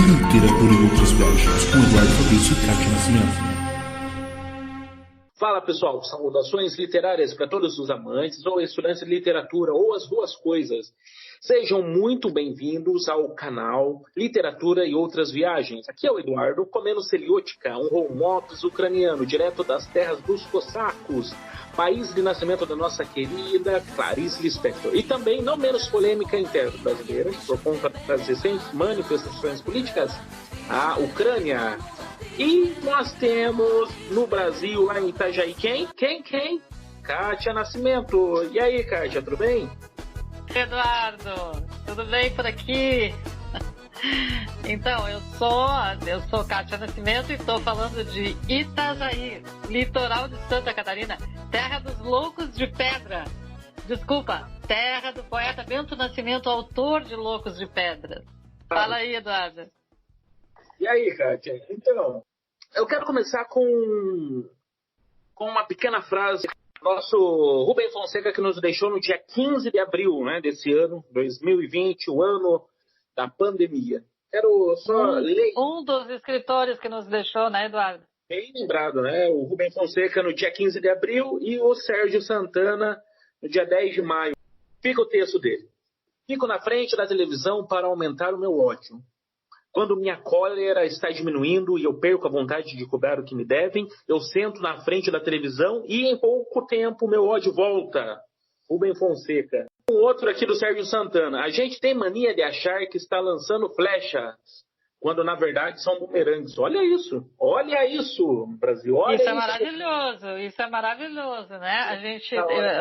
Literatura e outras viagens, com Eduardo Fabrício e Kátia Nascimento. Fala pessoal, saudações literárias para todos os amantes ou estudantes de literatura ou as duas coisas. Sejam muito bem-vindos ao canal Literatura e Outras Viagens. Aqui é o Eduardo, comendo Seliotica, um homops ucraniano, direto das terras dos cossacos, país de nascimento da nossa querida Clarice Lispector. E também, não menos polêmica interna brasileira, por conta das recentes manifestações políticas, a Ucrânia. E nós temos no Brasil, lá em Itajaí, quem? Kátia Nascimento. E aí, Kátia, tudo bem? Eduardo, tudo bem por aqui? Então, eu sou Kátia Nascimento e estou falando de Itajaí, litoral de Santa Catarina, terra dos loucos de pedra. Desculpa, terra do poeta Bento Nascimento, autor de Loucos de Pedra. Fala aí, Eduardo. E aí, Kátia? Então, eu quero começar com uma pequena frase. Nosso Rubem Fonseca, que nos deixou no dia 15 de abril, né, desse ano, 2020, o ano da pandemia. Quero só ler. Um dos escritores que nos deixou, né, Eduardo? Bem lembrado, né? O Rubem Fonseca no dia 15 de abril e o Sérgio Santana no dia 10 de maio. Fica o texto dele. Fico na frente da televisão para aumentar o meu ódio. Quando minha cólera está diminuindo e eu perco a vontade de cobrar o que me devem, eu sento na frente da televisão e em pouco tempo meu ódio volta. Rubem Fonseca. Um outro aqui do Sérgio Santana. A gente tem mania de achar que está lançando flechas, quando na verdade são bumerangues. Olha isso, Brasil. Olha isso é maravilhoso, né? A gente,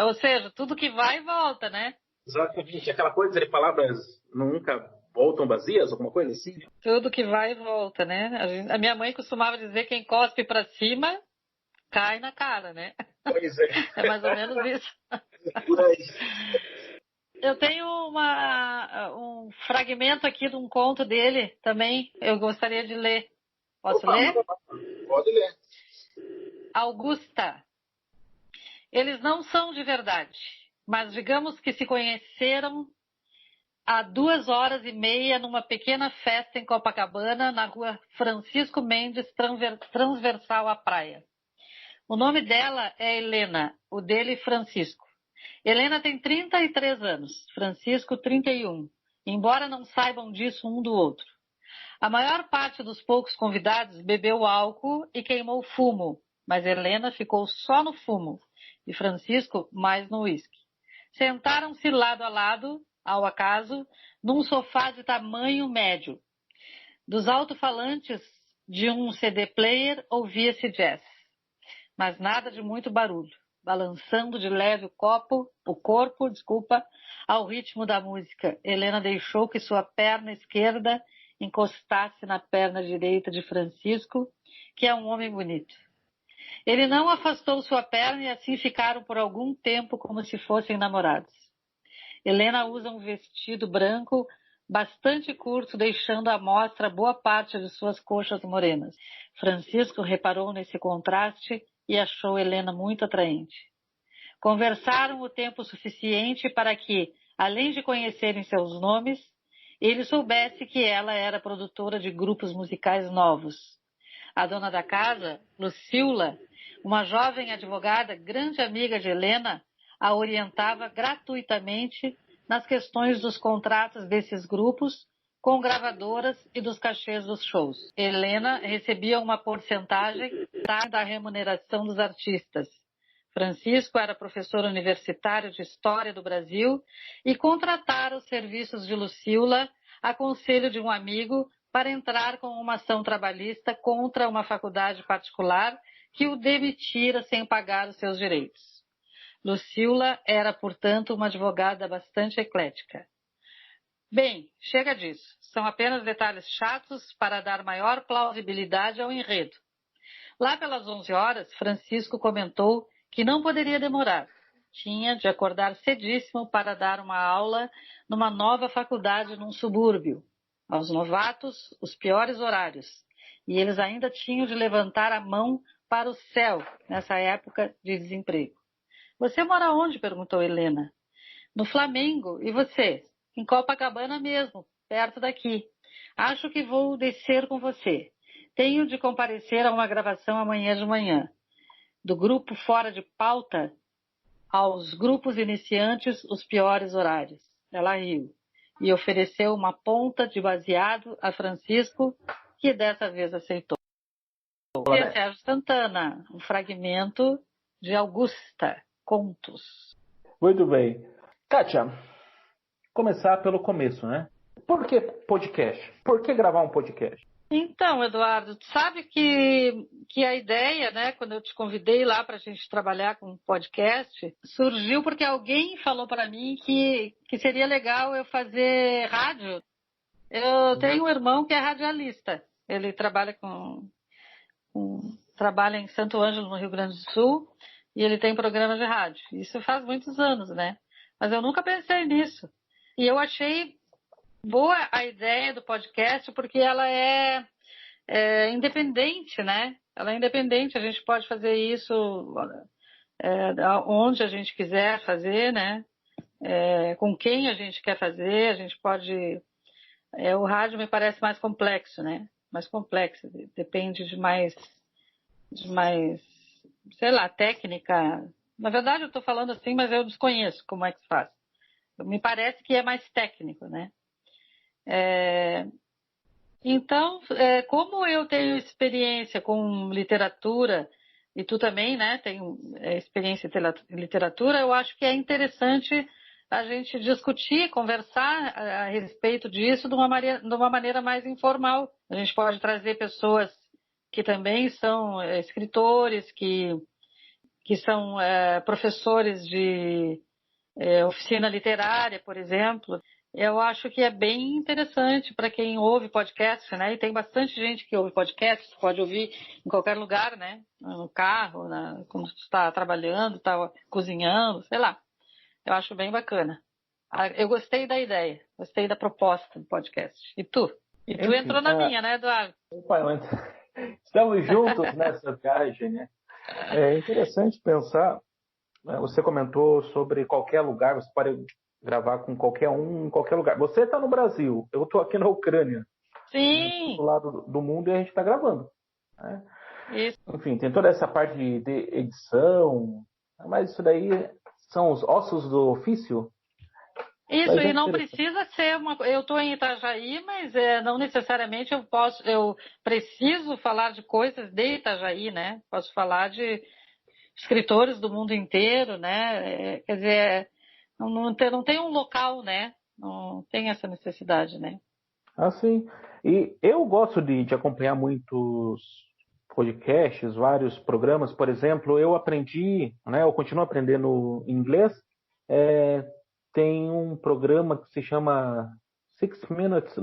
ou seja, tudo que vai e volta, né? Exatamente, aquela coisa de palavras nunca voltam vazias, alguma coisa assim? Tudo que vai e volta, né? A minha mãe costumava dizer que quem cospe pra cima cai na cara, né? Pois é. É mais ou menos isso. Por aí. Eu tenho um fragmento aqui de um conto dele também, eu gostaria de ler. Posso ler? Pode ler. Augusta. Eles não são de verdade, mas digamos que se conheceram há 2h30 numa pequena festa em Copacabana, na rua Francisco Mendes, transversal à praia. O nome dela é Helena, o dele Francisco. Helena tem 33 anos, Francisco 31, embora não saibam disso um do outro. A maior parte dos poucos convidados bebeu álcool e queimou fumo, mas Helena ficou só no fumo e Francisco mais no uísque. Sentaram-se lado a lado, ao acaso, num sofá de tamanho médio. Dos alto-falantes de um CD player ouvia-se jazz, mas nada de muito barulho, balançando de leve o corpo, ao ritmo da música. Helena deixou que sua perna esquerda encostasse na perna direita de Francisco, que é um homem bonito. Ele não afastou sua perna e assim ficaram por algum tempo como se fossem namorados. Helena usa um vestido branco bastante curto, deixando à mostra boa parte de suas coxas morenas. Francisco reparou nesse contraste e achou Helena muito atraente. Conversaram o tempo suficiente para que, além de conhecerem seus nomes, ele soubesse que ela era produtora de grupos musicais novos. A dona da casa, Lucila, uma jovem advogada, grande amiga de Helena, a orientava gratuitamente nas questões dos contratos desses grupos com gravadoras e dos cachês dos shows. Helena recebia uma porcentagem da remuneração dos artistas. Francisco era professor universitário de História do Brasil e contratara os serviços de Lucila a conselho de um amigo para entrar com uma ação trabalhista contra uma faculdade particular que o demitira sem pagar os seus direitos. Lucila era, portanto, uma advogada bastante eclética. Bem, chega disso. São apenas detalhes chatos para dar maior plausibilidade ao enredo. Lá pelas 11h, Francisco comentou que não poderia demorar. Tinha de acordar cedíssimo para dar uma aula numa nova faculdade num subúrbio. Aos novatos, os piores horários. E eles ainda tinham de levantar a mão para o céu nessa época de desemprego. Você mora onde? Perguntou Helena. No Flamengo. E você? Em Copacabana mesmo, perto daqui. Acho que vou descer com você. Tenho de comparecer a uma gravação amanhã de manhã. Do grupo Fora de Pauta aos grupos iniciantes, os piores horários. Ela riu e ofereceu uma ponta de baseado a Francisco, que dessa vez aceitou. E a Sérgio Santana, um fragmento de Augusta, Contos. Muito bem. Kátia, começar pelo começo, né? Por que podcast? Por que gravar um podcast? Então, Eduardo, tu sabe que a ideia, né, quando eu te convidei lá para a gente trabalhar com um podcast, surgiu porque alguém falou para mim que seria legal eu fazer rádio. Eu tenho um irmão que é radialista. Ele trabalha trabalha em Santo Ângelo, no Rio Grande do Sul, e ele tem programa de rádio. Isso faz muitos anos, né? Mas eu nunca pensei nisso. E eu achei boa a ideia do podcast porque ela é independente, né? Ela é independente, a gente pode fazer isso onde a gente quiser fazer, né? Com quem a gente quer fazer, a gente pode... o rádio me parece mais complexo, né? Mais complexo, depende de mais, sei lá, técnica. Na verdade eu estou falando assim, mas eu desconheço como é que se faz. Me parece que é mais técnico, né? Então, como eu tenho experiência com literatura, e tu também, né, tem experiência em literatura, eu acho que é interessante a gente discutir, conversar a respeito disso de uma maneira mais informal. A gente pode trazer pessoas que também são escritores, que são professores de oficina literária, por exemplo. Eu acho que é bem interessante para quem ouve podcast, né? E tem bastante gente que ouve podcast, pode ouvir em qualquer lugar, né? No carro, quando está trabalhando, está cozinhando, sei lá. Eu acho bem bacana. Eu gostei da ideia, gostei da proposta do podcast. E tu? E tu Enfim, entrou na minha, né, Eduardo? Estamos juntos nessa viagem, né? É interessante pensar, né? Você comentou sobre qualquer lugar, você pode gravar com qualquer um, em qualquer lugar. Você está no Brasil, eu estou aqui na Ucrânia. Sim. Do lado do mundo e a gente está gravando. Né? Isso. Enfim, tem toda essa parte de edição, mas isso daí são os ossos do ofício. Isso, e não precisa ser eu estou em Itajaí, mas não necessariamente eu preciso falar de coisas de Itajaí, né? Posso falar de escritores do mundo inteiro, né? Quer dizer, não tem um local, né? Não tem essa necessidade, né? Sim. E eu gosto de acompanhar muitos podcasts, vários programas. Por exemplo, eu aprendi, né? Eu continuo aprendendo inglês. Tem um programa que se chama 6 Minutes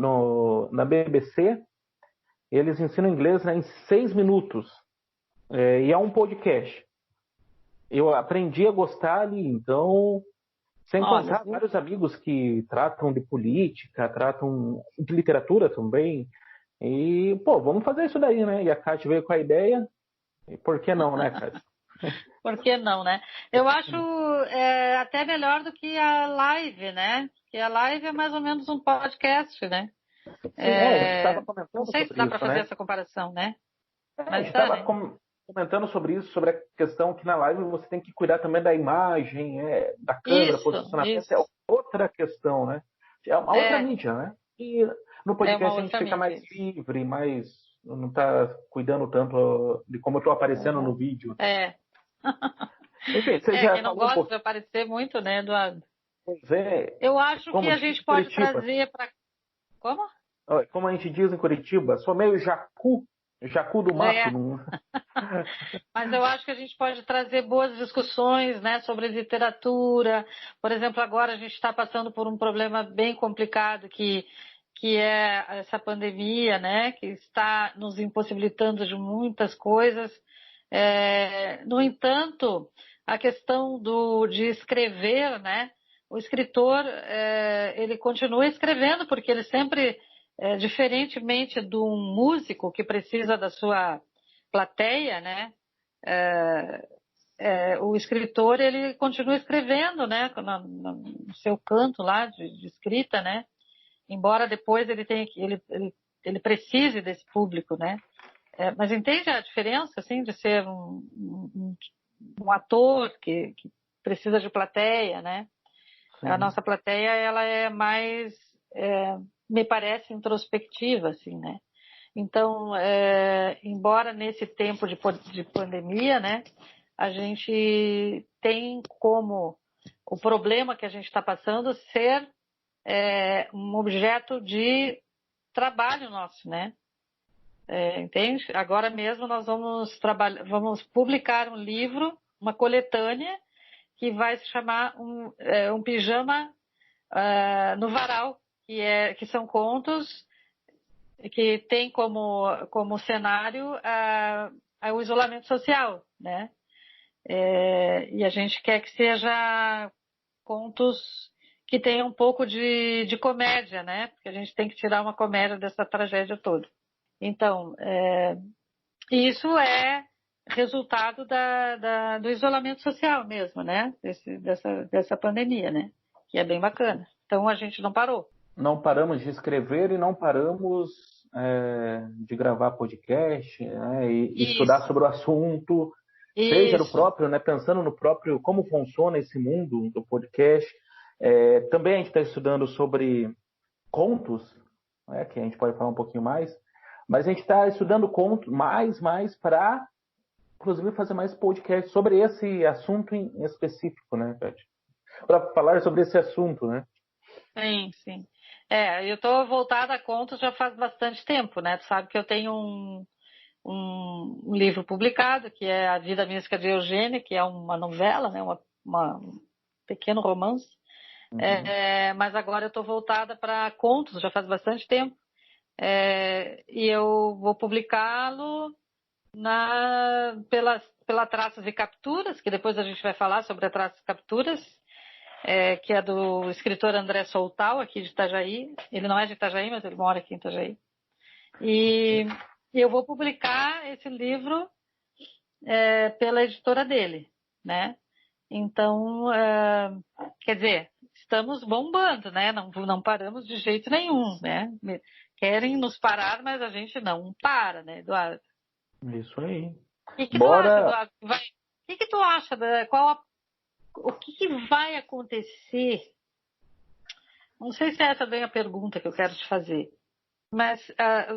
na BBC. Eles ensinam inglês, né, em 6 minutos. E é um podcast. Eu aprendi a gostar ali, então, sem contar vários amigos que tratam de política, tratam de literatura também. E, vamos fazer isso daí, né? E a Kátia veio com a ideia. E por que não, né, Kátia? Por que não, né? Eu acho até melhor do que a live, né? Porque a live é mais ou menos um podcast, né? Sim, a gente estava comentando não sei se dá para fazer essa comparação, né? A gente estava comentando sobre isso, sobre a questão que na live você tem que cuidar também da imagem, da câmera, posicionamento. Isso. É outra questão, né? É uma outra mídia, né? E no podcast a gente fica mais livre, não está cuidando tanto de como eu estou aparecendo no vídeo. Enfim, você já quem não gosta de aparecer muito, né, Eduardo? Pois é. Eu acho que a gente pode trazer para... Como? Como a gente diz em Curitiba, sou meio jacu do mato. Não... Mas eu acho que a gente pode trazer boas discussões, né, sobre literatura. Por exemplo, agora a gente está passando por um problema bem complicado que é essa pandemia, né, que está nos impossibilitando de muitas coisas. No entanto, a questão de escrever, né, o escritor ele continua escrevendo porque ele sempre, diferentemente de um músico que precisa da sua plateia, né, o escritor ele continua escrevendo, né, no seu canto lá de escrita, né. embora depois ele tenha ele precise desse público, né? Mas entende a diferença, assim, de ser um ator que precisa de plateia, né? Sim. A nossa plateia, ela é mais, me parece, introspectiva, assim, né? Então, embora nesse tempo de pandemia, né, a gente tem como o problema que a gente está passando ser um objeto de trabalho nosso, né? Entende? Agora mesmo nós vamos publicar um livro, uma coletânea, que vai se chamar um pijama no varal, que são contos que tem como cenário o isolamento social, né? E a gente quer que seja contos que tenham um pouco de comédia, né? Porque a gente tem que tirar uma comédia dessa tragédia toda. Então, isso é resultado do isolamento social mesmo, né? Dessa pandemia, né? Que é bem bacana. Então, a gente não parou. Não paramos de escrever e não paramos de gravar podcast, né? E estudar sobre o assunto, seja no próprio, né? Pensando no próprio, como funciona esse mundo do podcast. Também a gente está estudando sobre contos, né? Que a gente pode falar um pouquinho mais. Mas a gente está estudando contos mais para, inclusive, fazer mais podcast sobre esse assunto em específico, né, Pet? Para falar sobre esse assunto, né? Sim, sim. Eu estou voltada a contos já faz bastante tempo, né? Tu sabe que eu tenho um livro publicado, que é A Vida Mística de Eugênia, que é uma novela, né? Um pequeno romance. Uhum. Mas agora eu estou voltada para contos, já faz bastante tempo. E eu vou publicá-lo pela Traços e Capturas, que depois a gente vai falar sobre a Traços e Capturas, que é do escritor André Soltal, aqui de Itajaí. Ele não é de Itajaí, mas ele mora aqui em Itajaí. E eu vou publicar esse livro pela editora dele, né? Então, quer dizer, estamos bombando, né? Não paramos de jeito nenhum, né? Querem nos parar, mas a gente não para, né, Eduardo? Isso aí. O que tu acha, Eduardo? O que tu acha? O que vai acontecer? Não sei se essa é bem a pergunta que eu quero te fazer, mas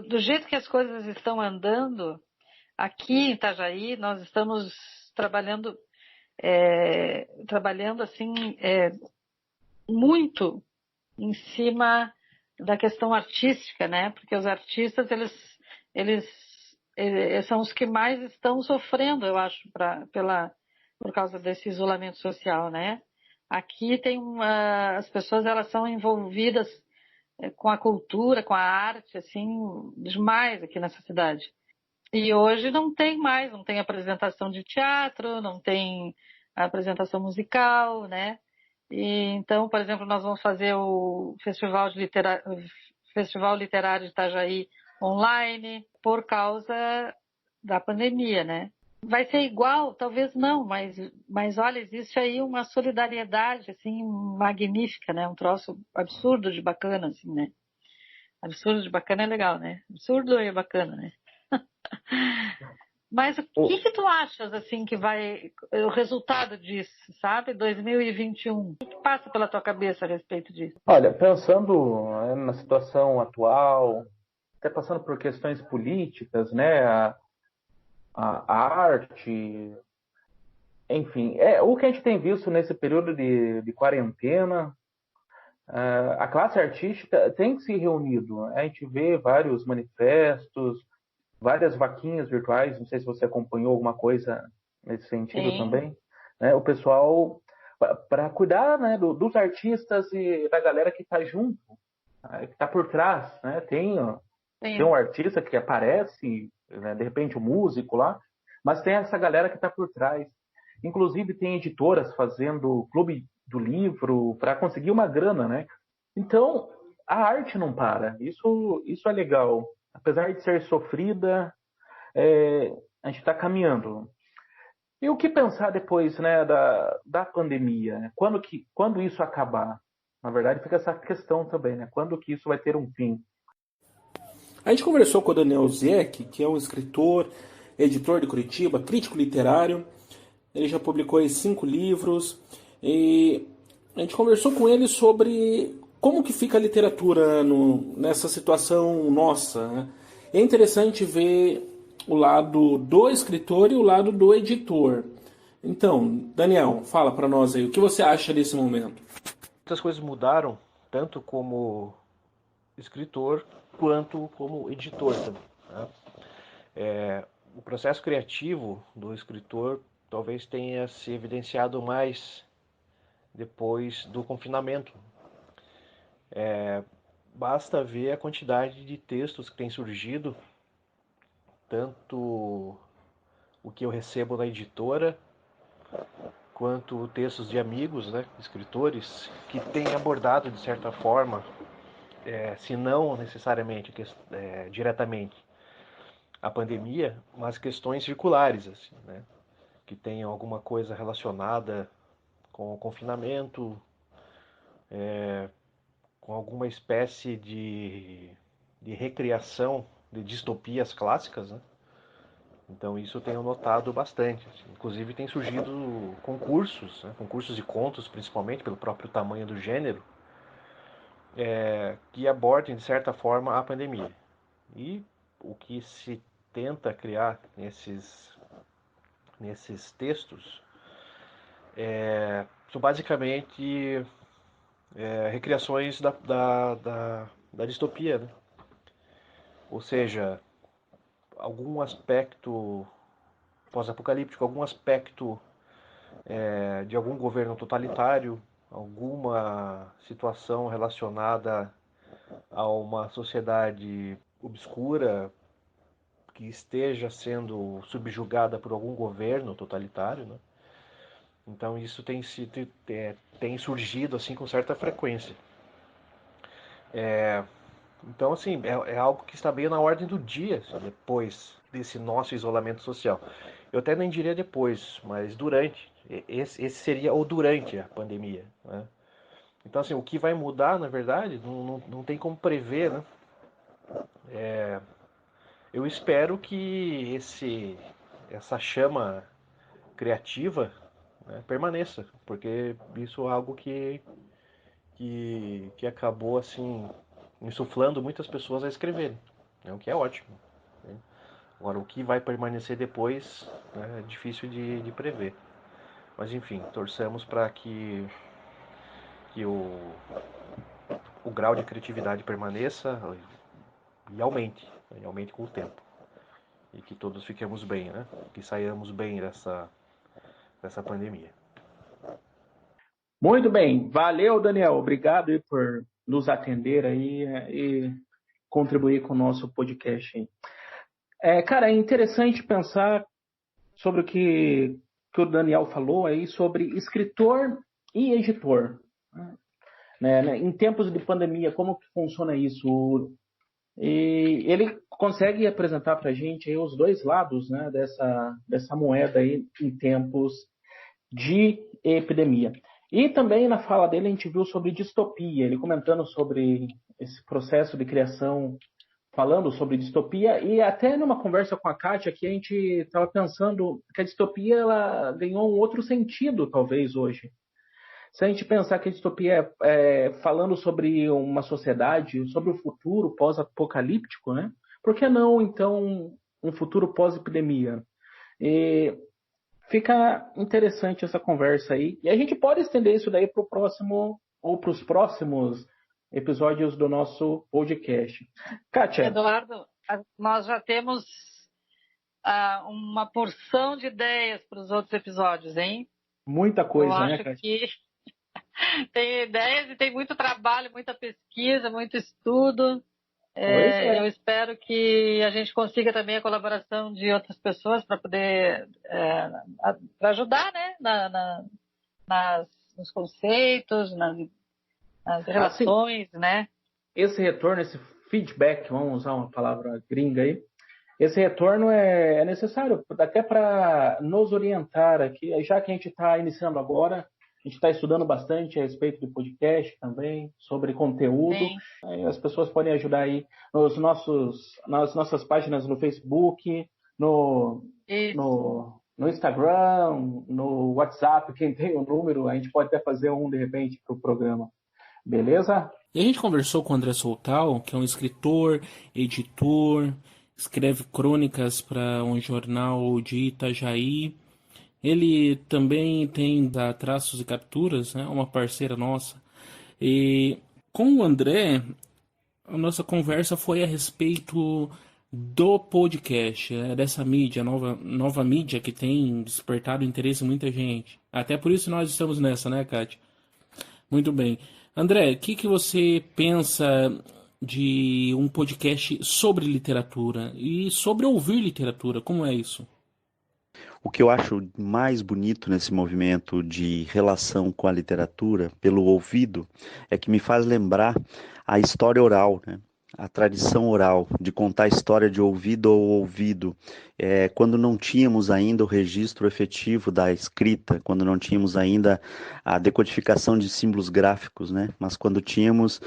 do jeito que as coisas estão andando, aqui em Itajaí, nós estamos trabalhando assim, muito em cima da questão artística, né? Porque os artistas, eles são os que mais estão sofrendo, eu acho, por causa desse isolamento social, né? Aqui as pessoas, elas são envolvidas com a cultura, com a arte, assim, demais aqui nessa cidade. E hoje não tem apresentação de teatro, não tem apresentação musical, né? E, então, por exemplo, nós vamos fazer o Festival Literário de Itajaí online por causa da pandemia, né? Vai ser igual? Talvez não, mas olha, existe aí uma solidariedade, assim, magnífica, né? Um troço absurdo de bacana, assim, né? Absurdo de bacana é legal, né? Absurdo e bacana, né? Mas o que tu achas, assim, que o resultado disso, sabe? 2021. O que passa pela tua cabeça a respeito disso? Olha, pensando na situação atual, até passando por questões políticas, né? A arte, enfim, o que a gente tem visto nesse período de quarentena, a classe artística tem se reunido. A gente vê vários manifestos, várias vaquinhas virtuais, não sei se você acompanhou alguma coisa nesse sentido. Sim. Também, né? O pessoal, para cuidar, né, dos artistas e da galera que está junto, que está por trás, né? Tem um artista que aparece, né, de repente um músico lá, mas tem essa galera que está por trás. Inclusive tem editoras fazendo clube do livro para conseguir uma grana, né? Então, a arte não para. Isso é legal. Apesar de ser sofrida, a gente está caminhando. E o que pensar depois, né, da pandemia? Quando isso acabar? Na verdade, fica essa questão também, né? Quando que isso vai ter um fim? A gente conversou com o Daniel Ziek, que é um escritor, editor de Curitiba, crítico literário. Ele já publicou aí 5 livros. E a gente conversou com ele sobre como que fica a literatura nessa situação nossa, né? É interessante ver o lado do escritor e o lado do editor. Então, Daniel, fala para nós aí, o que você acha desse momento? Muitas coisas mudaram, tanto como escritor quanto como editor também, né? O processo criativo do escritor talvez tenha se evidenciado mais depois do confinamento. Basta ver a quantidade de textos que tem surgido, tanto o que eu recebo na editora, quanto textos de amigos, né, escritores, que têm abordado de certa forma, se não necessariamente diretamente a pandemia, mas questões circulares, assim, né, que tenham alguma coisa relacionada com o confinamento, com alguma espécie de recriação de distopias clássicas, né? Então isso eu tenho notado bastante. Inclusive tem surgido concursos, né? Concursos de contos, principalmente pelo próprio tamanho do gênero, que abordem de certa forma a pandemia. E o que se tenta criar nesses textos são basicamente recriações da distopia, né? Ou seja, algum aspecto pós-apocalíptico, algum aspecto de algum governo totalitário, alguma situação relacionada a uma sociedade obscura que esteja sendo subjugada por algum governo totalitário, né? Então isso tem surgido assim com certa frequência. Então assim é algo que está bem na ordem do dia, assim, depois desse nosso isolamento social. Eu até nem diria depois, mas durante. Esse seria o durante a pandemia, né? Então assim, o que vai mudar, na verdade, não tem como prever, né? Eu espero que essa chama criativa, né, permaneça, porque isso é algo que acabou assim insuflando muitas pessoas a escreverem, né, o que é ótimo, né? Agora, o que vai permanecer depois, né, é difícil de prever. Mas enfim, torçamos para que o grau de criatividade permaneça e aumente com o tempo. E que todos fiquemos bem, né? Que saiamos bem dessa pandemia. Muito bem, valeu, Daniel. Obrigado aí por nos atender aí e contribuir com o nosso podcast aí. Cara, é interessante pensar sobre o que o Daniel falou aí sobre escritor e editor, né? Em tempos de pandemia, como que funciona isso? E ele consegue apresentar para a gente aí os dois lados, né, dessa moeda aí em tempos de epidemia. E também na fala dele a gente viu sobre distopia, ele comentando sobre esse processo de criação, falando sobre distopia, e até numa conversa com a Kátia que a gente estava pensando que a distopia ela ganhou um outro sentido talvez hoje. Se a gente pensar que a distopia é falando sobre uma sociedade, sobre o futuro pós-apocalíptico, né? Por que não, então, um futuro pós-epidemia? E fica interessante essa conversa aí. E a gente pode estender isso daí para o próximo ou para os próximos episódios do nosso podcast. Kátia. Eduardo, nós já temos uma porção de ideias para os outros episódios, hein? Muita coisa, Eu né, acho Kátia? que tem ideias e tem muito trabalho, muita pesquisa, muito estudo. Eu espero que a gente consiga também a colaboração de outras pessoas para poder pra ajudar, né, nos conceitos, nas relações, né? Esse retorno, esse feedback, vamos usar uma palavra gringa aí, esse retorno é necessário até para nos orientar aqui, já que a gente está iniciando agora, A gente está estudando bastante a respeito do podcast também, sobre conteúdo. Sim. Aí as pessoas podem ajudar aí nas nossas páginas no Facebook, no Instagram, no WhatsApp, quem tem o número, a gente pode até fazer de repente, para o programa. Beleza? E a gente conversou com o André Soltal, que é um escritor, editor, escreve crônicas para um jornal de Itajaí. Ele também tem da Traços e Capturas, né, uma parceira nossa. E com o André, a nossa conversa foi a respeito do podcast, né, dessa mídia, nova mídia que tem despertado o interesse de muita gente. Até por isso nós estamos nessa, né, Kátia? Muito bem. André, o que você pensa de um podcast sobre literatura e sobre ouvir literatura? Como é isso? O que eu acho mais bonito nesse movimento de relação com a literatura, pelo ouvido, é que me faz lembrar a história oral, né? A tradição oral, de contar a história de ouvido a ouvido, quando não tínhamos ainda o registro efetivo da escrita, quando não tínhamos ainda a decodificação de símbolos gráficos, né? Mas quando tínhamos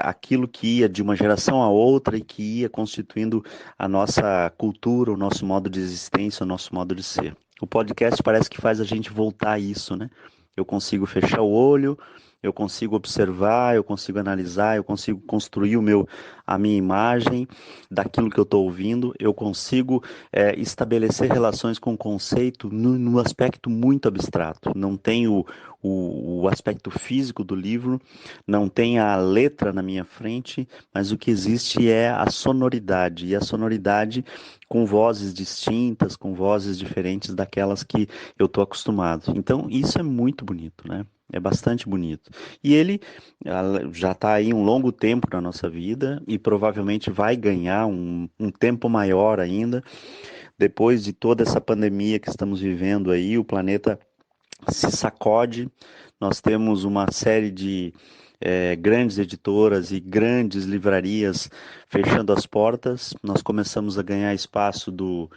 aquilo que ia de uma geração a outra e que ia constituindo a nossa cultura, o nosso modo de existência, o nosso modo de ser. O podcast parece que faz a gente voltar a isso, né? Eu consigo fechar o olho, eu consigo observar, eu consigo analisar, eu consigo construir a minha imagem daquilo que eu estou ouvindo, eu consigo estabelecer relações com o conceito no aspecto muito abstrato. Não tem o aspecto físico do livro, não tem a letra na minha frente, mas o que existe é a sonoridade, e a sonoridade com vozes distintas, com vozes diferentes daquelas que eu estou acostumado. Então, isso é muito bonito, né? É bastante bonito. E ele já está aí um longo tempo na nossa vida e provavelmente vai ganhar um tempo maior ainda. Depois de toda essa pandemia que estamos vivendo aí, o planeta se sacode. Nós temos uma série de grandes editoras e grandes livrarias fechando as portas. Nós começamos a ganhar espaço do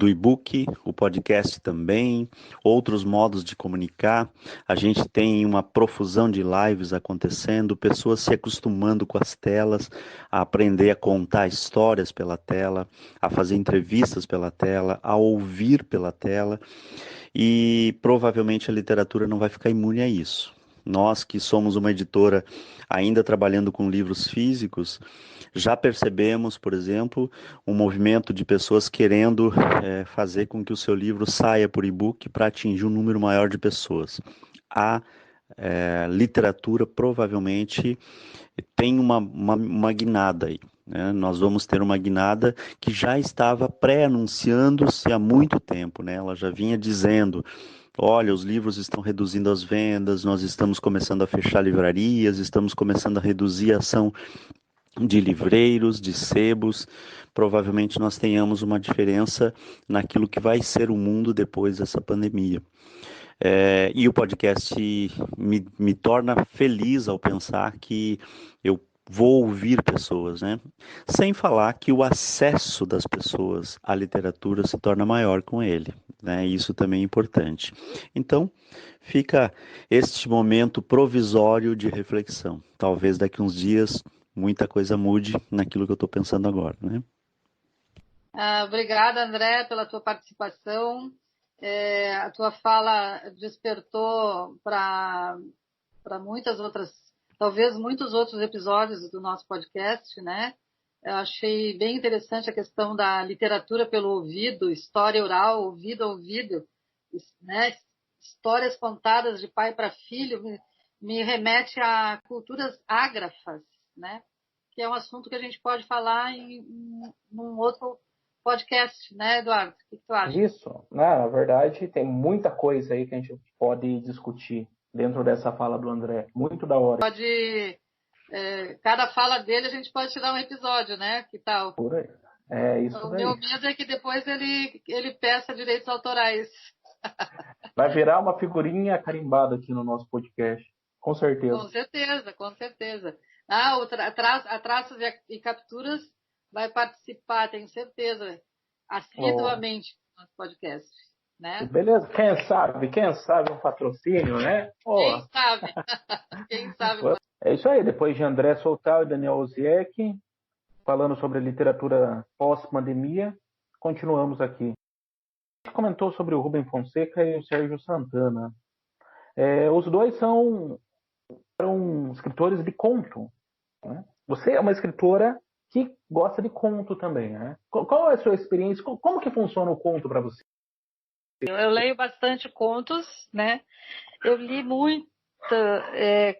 e-book, o podcast também, outros modos de comunicar. A gente tem uma profusão de lives acontecendo, pessoas se acostumando com as telas, a aprender a contar histórias pela tela, a fazer entrevistas pela tela, a ouvir pela tela, e provavelmente a literatura não vai ficar imune a isso. Nós que somos uma editora ainda trabalhando com livros físicos, já percebemos, por exemplo, um movimento de pessoas querendo fazer com que o seu livro saia por e-book para atingir um número maior de pessoas. A literatura provavelmente tem uma guinada aí, né? Nós vamos ter uma guinada que já estava pré-anunciando-se há muito tempo, né? Ela já vinha dizendo: olha, os livros estão reduzindo as vendas, nós estamos começando a fechar livrarias, estamos começando a reduzir a ação de livreiros, de sebos. Provavelmente nós tenhamos uma diferença naquilo que vai ser o mundo depois dessa pandemia. E o podcast me torna feliz ao pensar que eu vou ouvir pessoas, né? Sem falar que o acesso das pessoas à literatura se torna maior com ele, né? Isso também é importante. Então, fica este momento provisório de reflexão. Talvez daqui uns dias muita coisa mude naquilo que eu estou pensando agora, né? Obrigada, André, pela tua participação. A tua fala despertou para muitas outras, talvez muitos outros episódios do nosso podcast, né? Eu achei bem interessante a questão da literatura pelo ouvido, história oral, ouvido a ouvido, né? Histórias contadas de pai para filho, me remete a culturas ágrafas, né? Que é um assunto que a gente pode falar em um outro podcast, né, Eduardo? O que tu acha? Isso, na verdade, tem muita coisa aí que a gente pode discutir dentro dessa fala do André. Muito da hora. Cada fala dele a gente pode tirar um episódio, né? Que tal? Por aí. É isso O daí. meu medo é que depois ele peça direitos autorais. Vai virar uma figurinha carimbada aqui no nosso podcast. Com certeza. Com certeza, com certeza. A Traços e Capturas vai participar, tenho certeza, assiduamente do nosso podcast. né? Beleza? Quem sabe um patrocínio, né? Quem sabe? Quem sabe? É isso aí, depois de André Soltal e Daniel Oziek, falando sobre a literatura pós-pandemia, continuamos aqui. A gente comentou sobre o Rubem Fonseca e o Sérgio Santana. Os dois são escritores de conto, né? Você é uma escritora que gosta de conto também, né? Qual é a sua experiência? Como que funciona o conto para você? Eu leio bastante contos, né? Eu li muito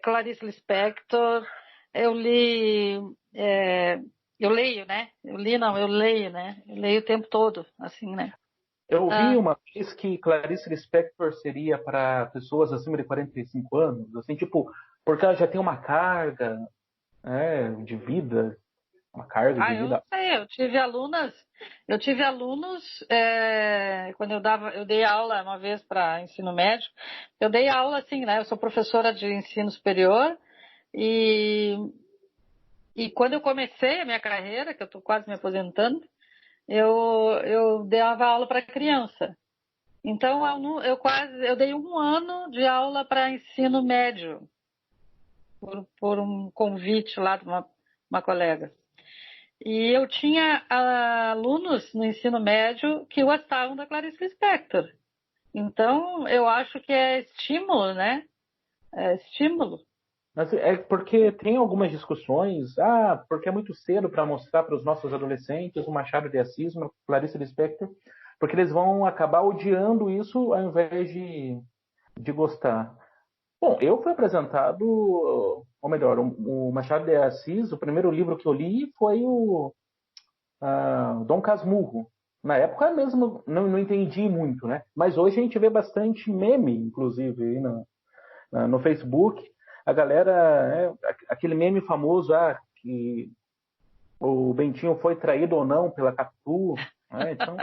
Clarice Lispector, eu leio, né? Eu leio, né? Eu leio o tempo todo, assim, né? Eu ouvi uma vez que Clarice Lispector seria para pessoas acima de 45 anos, assim, tipo, porque ela já tem uma carga, de vida, uma carga de Eu vida. não sei, eu tive alunos quando eu dei aula uma vez para ensino médio, eu dei aula assim, né? Eu sou professora de ensino superior e quando eu comecei a minha carreira, que eu estou quase me aposentando, eu dava aula para criança. Então eu dei um ano de aula para ensino médio por um convite lá de uma colega. E eu tinha alunos no ensino médio que gostavam da Clarice Lispector. Então, eu acho que é estímulo, né? É estímulo. Mas é porque tem algumas discussões, porque é muito cedo para mostrar para os nossos adolescentes o Machado de Assis, uma Clarice Lispector, porque eles vão acabar odiando isso ao invés de gostar. Bom, eu fui apresentado, ou melhor, o Machado de Assis, o primeiro livro que eu li foi o Dom Casmurro. Na época mesmo não entendi muito, né? Mas hoje a gente vê bastante meme, inclusive, aí no Facebook. A galera, aquele meme famoso, que o Bentinho foi traído ou não pela Capitu, né? Então,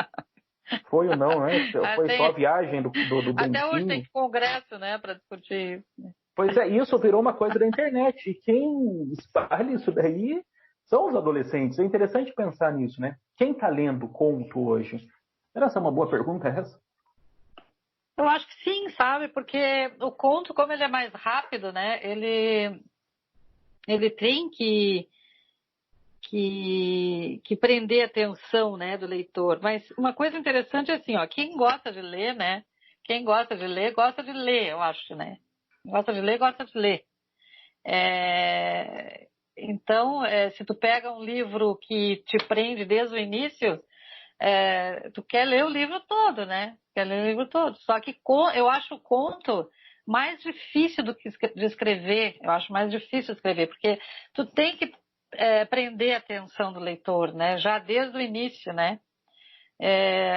foi ou não, né? Foi só a viagem do Até hoje tem Bentinho. congresso, né, para discutir isso. Pois é, isso virou uma coisa da internet. E quem espalha isso daí são os adolescentes. É interessante pensar nisso, né? Quem está lendo conto hoje? Essa é uma boa pergunta, essa? Eu acho que sim, sabe? Porque o conto, como ele é mais rápido, né? Ele tem que prender a atenção, né, do leitor. Mas uma coisa interessante é assim, ó, quem gosta de ler, né? Quem gosta de ler, eu acho, né? Gosta de ler, gosta de ler. Então, se tu pega um livro que te prende desde o início, tu quer ler o livro todo, né? Quer ler o livro todo. Só que eu acho o conto mais difícil de escrever. Eu acho mais difícil de escrever, porque tu tem que prender a atenção do leitor, né? Já desde o início, né?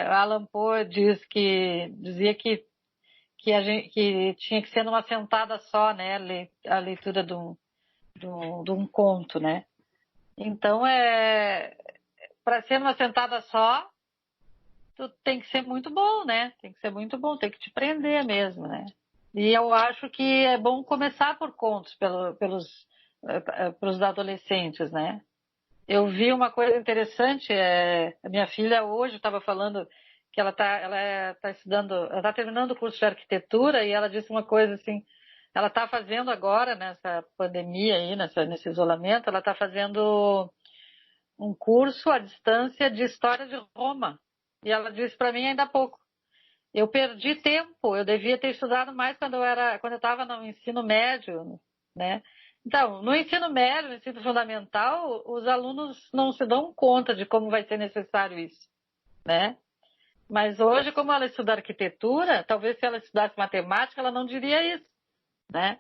Allan Poe dizia que que tinha que ser numa sentada só, né? A leitura de um conto, né? Então, para ser numa sentada só, tu tem que ser muito bom, né? Tem que ser muito bom, tem que te prender mesmo, né? E eu acho que é bom começar por contos pelos adolescentes, né? Eu vi uma coisa interessante, a minha filha hoje estava falando que ela tá estudando, ela está terminando o curso de arquitetura e ela disse uma coisa assim, ela está fazendo agora, nessa pandemia aí, nesse isolamento, ela está fazendo um curso à distância de história de Roma. E ela disse para mim ainda há pouco, eu perdi tempo, eu devia ter estudado mais quando eu estava no ensino médio, né? Então, no ensino médio, no ensino fundamental, os alunos não se dão conta de como vai ser necessário isso, né? Mas hoje, como ela estuda arquitetura, talvez se ela estudasse matemática, ela não diria isso, né?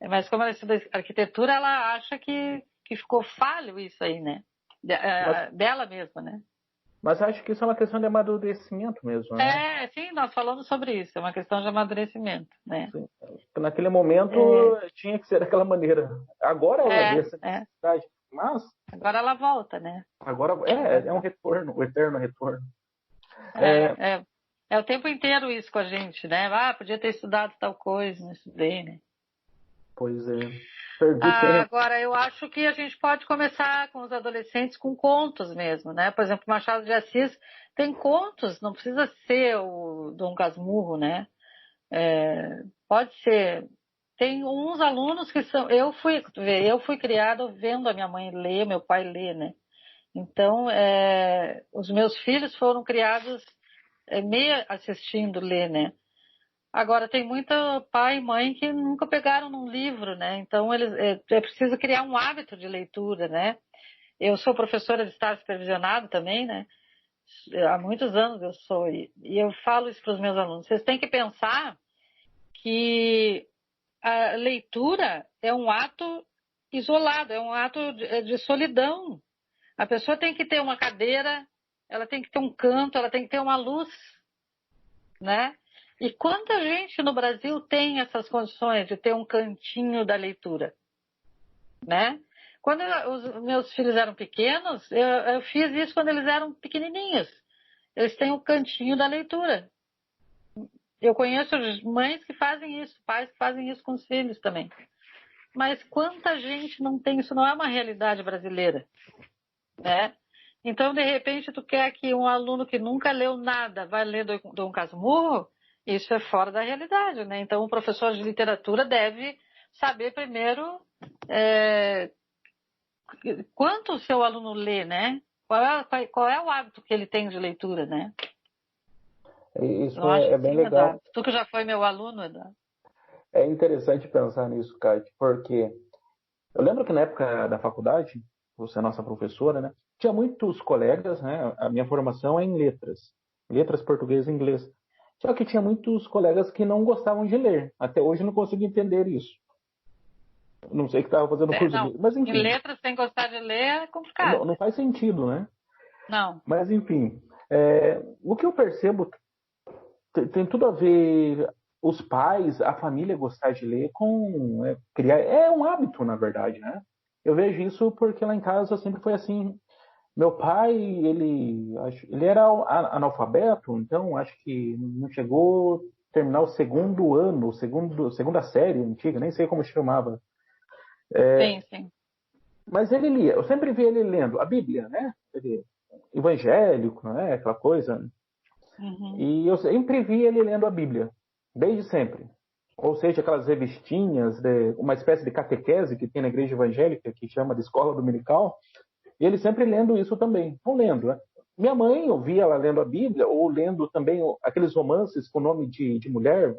Mas como ela estuda arquitetura, ela acha que ficou falho isso aí, né? Dela mesma, né? Mas acho que isso é uma questão de amadurecimento mesmo, né? Sim, nós falamos sobre isso, é uma questão de amadurecimento, né? Sim. Naquele momento tinha que ser daquela maneira. Agora ela vê essa necessidade, mas agora ela volta, né? agora é um retorno, o eterno retorno. É o tempo inteiro isso com a gente, né? Podia ter estudado tal coisa, não estudei, né? Pois é. Perdi tempo. Agora, eu acho que a gente pode começar com os adolescentes com contos mesmo, né? Por exemplo, Machado de Assis tem contos, não precisa ser o Dom Casmurro, né? Pode ser. Tem uns alunos que são. Eu fui criada vendo a minha mãe ler, meu pai ler, né? Então, os meus filhos foram criados meio assistindo ler, né? Agora, tem muita pai e mãe que nunca pegaram num livro, né? Então, é preciso criar um hábito de leitura, né? Eu sou professora de estágio supervisionado também, né? Há muitos anos eu sou, e eu falo isso para os meus alunos. Vocês têm que pensar que a leitura é um ato isolado, é um ato de solidão. A pessoa tem que ter uma cadeira, ela tem que ter um canto, ela tem que ter uma luz, né? E quanta gente no Brasil tem essas condições de ter um cantinho da leitura, né? Quando os meus filhos eram pequenos, eu fiz isso quando eles eram pequenininhos. Eles têm um cantinho da leitura. Eu conheço mães que fazem isso, pais que fazem isso com os filhos também. Mas quanta gente não tem? Isso não é uma realidade brasileira, né? Então, de repente, tu quer que um aluno que nunca leu nada vai ler Dom Casmurro? Isso é fora da realidade, né? Então, o professor de literatura deve saber primeiro quanto o seu aluno lê, né? Qual é o hábito que ele tem de leitura, né? Isso Eu acho é bem assim, legal. Eduardo. Tu que já foi meu aluno, Eduardo. É interessante pensar nisso, Kate, porque eu lembro que na época da faculdade, você é nossa professora, né? Tinha muitos colegas, né? A minha formação é em letras português e inglês. Só que tinha muitos colegas que não gostavam de ler. Até hoje eu não consigo entender isso. Não sei o que estava fazendo curso Não, de... Mas em enfim, letras sem gostar de ler é não, complicado. não faz sentido, né? Não. Mas enfim, o que eu percebo tem tudo a ver os pais, a família gostar de ler com criar. É um hábito, na verdade, né? Eu vejo isso porque lá em casa sempre foi assim. Meu pai, ele era analfabeto, então acho que não chegou a terminar o segundo ano, segunda série antiga, nem sei como chamava. Sim, sim. Mas ele lia, eu sempre vi ele lendo a Bíblia, né? Ele, evangélico, né? Aquela coisa. Uhum. E eu sempre vi ele lendo a Bíblia, desde sempre. Ou seja, aquelas revistinhas, uma espécie de catequese que tem na igreja evangélica, que chama de escola dominical, e ele sempre lendo isso também. Não lendo, né? Minha mãe, eu via ela lendo a Bíblia, ou lendo também aqueles romances com nome de mulher,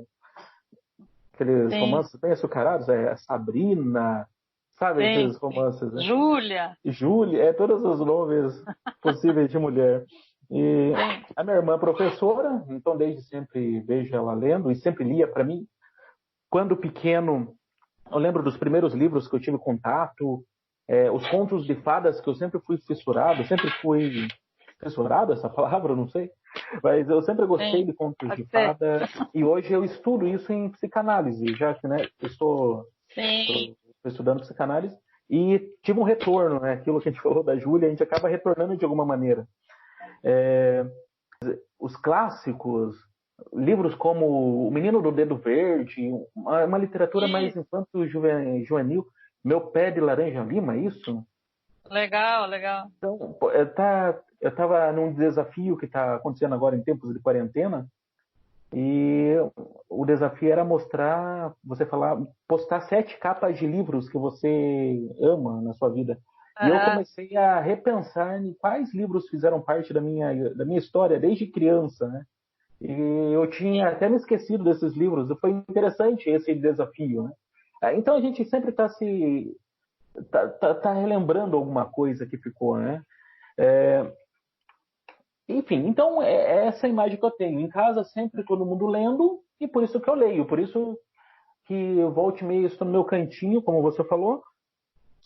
aqueles Sim, romances bem açucarados, Sabrina, sabe sim, aqueles sim. romances, né? Júlia. Júlia, todos os nomes possíveis de mulher. E Sim. a minha irmã é professora, então desde sempre vejo ela lendo e sempre lia para mim. Quando pequeno, eu lembro dos primeiros livros que eu tive contato, os contos de fadas que eu sempre fui fissurado, essa palavra, eu não sei, mas eu sempre gostei Sim. de contos de Pode ser. fada e hoje eu estudo isso em psicanálise, já que, né, eu estou Sim. estudando psicanálise e tive um retorno, né? Aquilo que a gente falou da Júlia, a gente acaba retornando de alguma maneira. Os clássicos, livros como O Menino do Dedo Verde, uma literatura mais Isso. infanto-juvenil, Meu Pé de Laranja Lima, é isso? Legal, legal. Então, eu estava num desafio que está acontecendo agora em tempos de quarentena, e o desafio era postar 7 capas de livros que você ama na sua vida. E eu Aham. comecei a repensar em quais livros fizeram parte da minha história desde criança, né? E eu tinha até me esquecido desses livros. E foi interessante esse desafio, né? Então a gente sempre tá relembrando alguma coisa que ficou, né? Enfim, então é essa a imagem que eu tenho. Em casa, sempre todo mundo lendo, e por isso que eu leio. Por isso que eu volto e meio estou no meu cantinho, como você falou,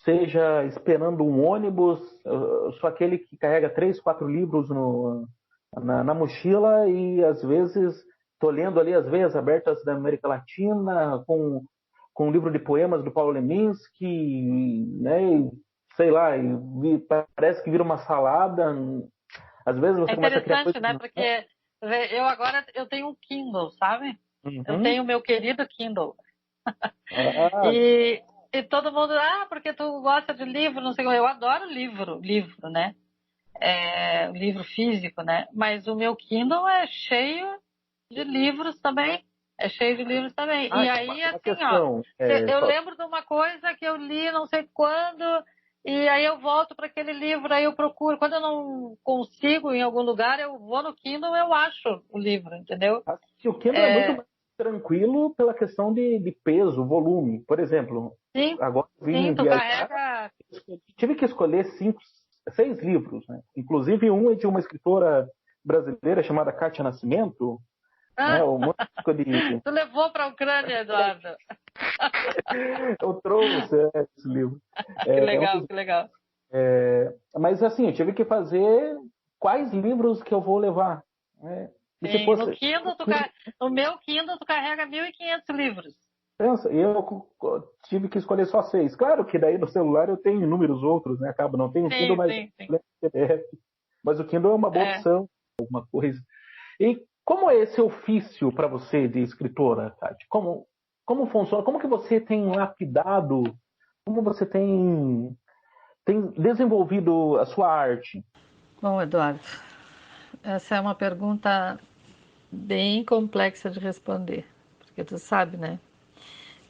seja esperando um ônibus, eu sou aquele que carrega 3, 4 livros na mochila e às vezes estou lendo ali as veias abertas da América Latina, com um livro de poemas do Paulo Leminski, né? E, sei lá, parece que vira uma salada. Às vezes É você começa a criar interessante, coisas. né? Porque eu agora tenho um Kindle, sabe? Eu Uhum. tenho o meu querido Kindle. Ah, E todo mundo, porque tu gosta de livro, não sei o que. Eu adoro livro, né? Livro físico, né? Mas o meu Kindle é cheio de livros também. É cheio de livros também. E aí, uma assim, ó, questão, eu lembro de uma coisa que eu li não sei quando, e aí eu volto para aquele livro, aí eu procuro. Quando eu não consigo em algum lugar, eu vou no Kindle, eu acho o livro, entendeu? o Kindle é muito mais tranquilo pela questão de peso, volume. Por exemplo, Sim, agora eu sim, vim tu viajar, carrega. tive que escolher 6 livros, né? Inclusive um é de uma escritora brasileira chamada Kátia Nascimento, né? Ah, O Músico de tu levou para a Ucrânia, Eduardo. eu trouxe esse livro. Que É um legal, dos- que legal. mas assim, eu tive que fazer quais livros que eu vou levar, né? E se Sim, no fosse Kindle, no meu Kindle, tu carrega 1.500 livros. pensa, tive que escolher só 6. Claro que daí no celular eu tenho inúmeros outros, né? Acaba, não tenho o Kindle, Sim, mas sim, sim. PDF. Mas o Kindle é uma boa É. opção, alguma coisa. E como é esse ofício para você de escritora, Tati? Como funciona? Como que você tem lapidado? Como você tem desenvolvido a sua arte? Bom, Eduardo, essa é uma pergunta bem complexa de responder, porque tu sabe, né?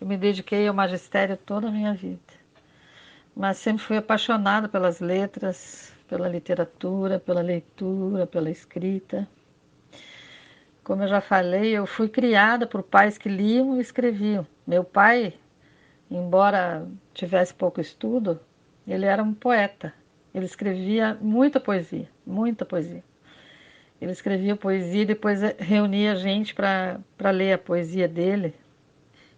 Eu me dediquei ao magistério toda a minha vida, mas sempre fui apaixonada pelas letras, pela literatura, pela leitura, pela escrita. Como eu já falei, eu fui criada por pais que liam e escreviam. Meu pai, embora tivesse pouco estudo, ele era um poeta. Ele escrevia muita poesia, muita poesia. Ele escrevia poesia e depois reunia a gente para ler a poesia dele.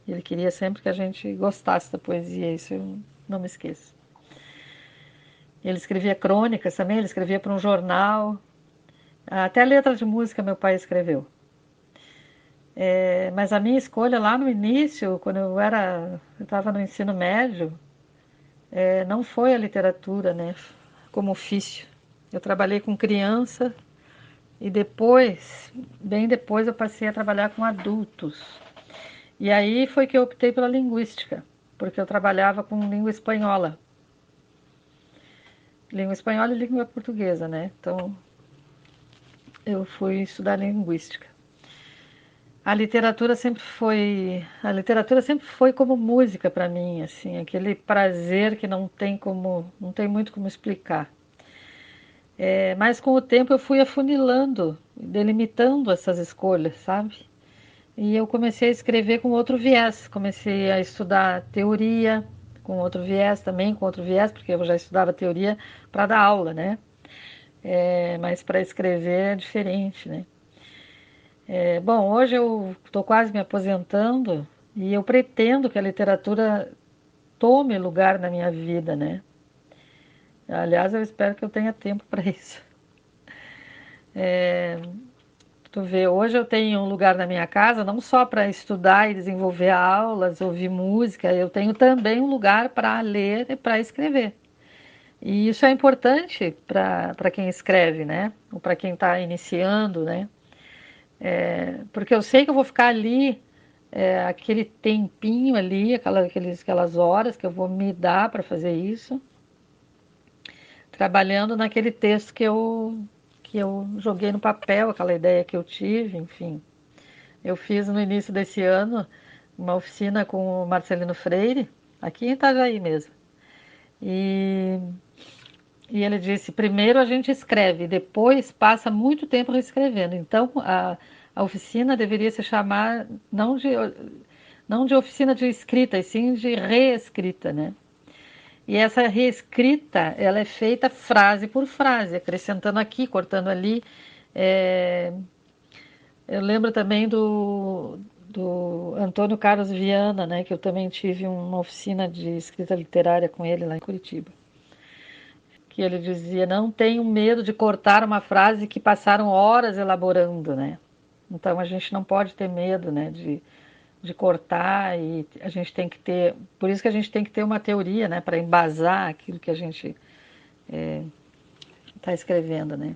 Ele queria sempre que a gente gostasse da poesia, isso eu não me esqueço. Ele escrevia crônicas também, ele escrevia para um jornal. Até letra de música meu pai escreveu. Mas a minha escolha lá no início, quando eu estava no ensino médio, não foi a literatura, né, como ofício. Eu trabalhei com criança e depois, bem depois, eu passei a trabalhar com adultos. E aí foi que eu optei pela linguística, porque eu trabalhava com língua espanhola. Língua espanhola e língua portuguesa, né? Então, eu fui estudar linguística. A literatura sempre foi como música para mim, assim, aquele prazer que não tem muito como explicar. Mas com o tempo eu fui afunilando, delimitando essas escolhas, sabe? E eu comecei a escrever com outro viés, comecei a estudar teoria com outro viés também, com outro viés, porque eu já estudava teoria para dar aula, né? Mas para escrever é diferente, né? Bom, hoje eu estou quase me aposentando e eu pretendo que a literatura tome lugar na minha vida, né? Aliás, eu espero que eu tenha tempo para isso. Tu vê, hoje eu tenho um lugar na minha casa não só para estudar e desenvolver aulas, ouvir música, eu tenho também um lugar para ler e para escrever. E isso é importante para quem escreve, né? Ou para quem está iniciando, né? Porque eu sei que eu vou ficar ali, aquele tempinho ali, aquelas horas que eu vou me dar para fazer isso, trabalhando naquele texto que eu joguei no papel, aquela ideia que eu tive, enfim. Eu fiz no início desse ano uma oficina com o Marcelino Freire, aqui em Itajaí mesmo. E, e ele disse: primeiro a gente escreve, depois passa muito tempo reescrevendo. Então a oficina deveria se chamar não de oficina de escrita, e sim de reescrita, né? E essa reescrita, ela é feita frase por frase, acrescentando aqui, cortando ali. É, Eu lembro também do Antônio Carlos Viana, né, que eu também tive uma oficina de escrita literária com ele lá em Curitiba. Que ele dizia: não tenham medo de cortar uma frase que passaram horas elaborando, né? Então a gente não pode ter medo, né, de cortar, e a gente tem que ter. Por isso que a gente tem que ter uma teoria, né, para embasar aquilo que a gente está escrevendo, né?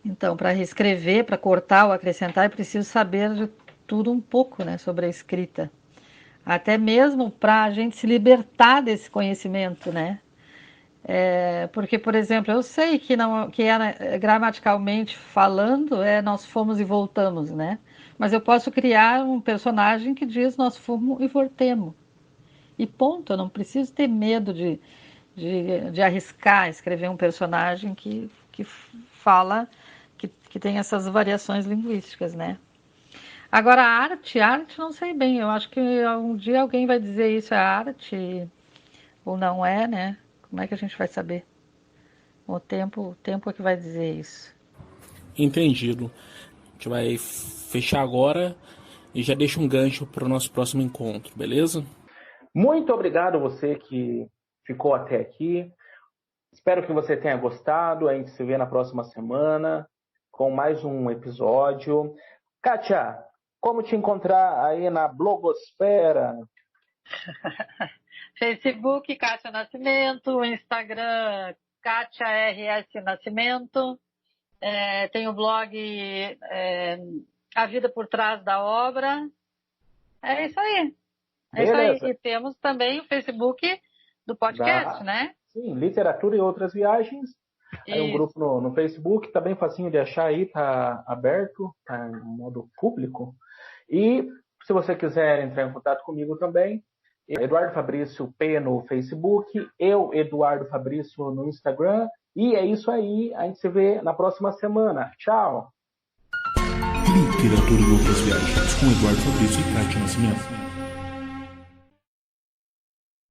Então, para reescrever, para cortar ou acrescentar, é preciso saber de tudo um pouco, né, sobre a escrita. até mesmo para a gente se libertar desse conhecimento, né? Porque, por exemplo, eu sei que não, que gramaticalmente falando, nós fomos e voltamos, né? Mas eu posso criar um personagem que diz nós fomos e voltemos. E ponto, eu não preciso ter medo de arriscar escrever um personagem que fala, que tem essas variações linguísticas, né? Agora, arte não sei bem. Eu acho que um dia alguém vai dizer isso é arte ou não é, né? Como é que a gente vai saber? O tempo é que vai dizer isso. Entendido. A gente vai fechar agora e já deixa um gancho para o nosso próximo encontro, beleza? Muito obrigado você que ficou até aqui. Espero que você tenha gostado. A gente se vê na próxima semana com mais um episódio. Kátia, como te encontrar aí na blogosfera? Facebook, Kátia Nascimento, Instagram, Kátia RS Nascimento, tem o blog A Vida por Trás da Obra. É isso aí. Beleza. E temos também o Facebook do podcast, né? Sim, Literatura e Outras Viagens. Aí um grupo no Facebook, tá bem facinho de achar aí, tá aberto, tá em modo público. E se você quiser entrar em contato comigo também, Eduardo Fabrício P no Facebook, eu, Eduardo Fabrício, no Instagram. E é isso aí, a gente se vê na próxima semana. Tchau! Literatura e Outras Viagens, com Eduardo Fabrício e Kátia Nascimento.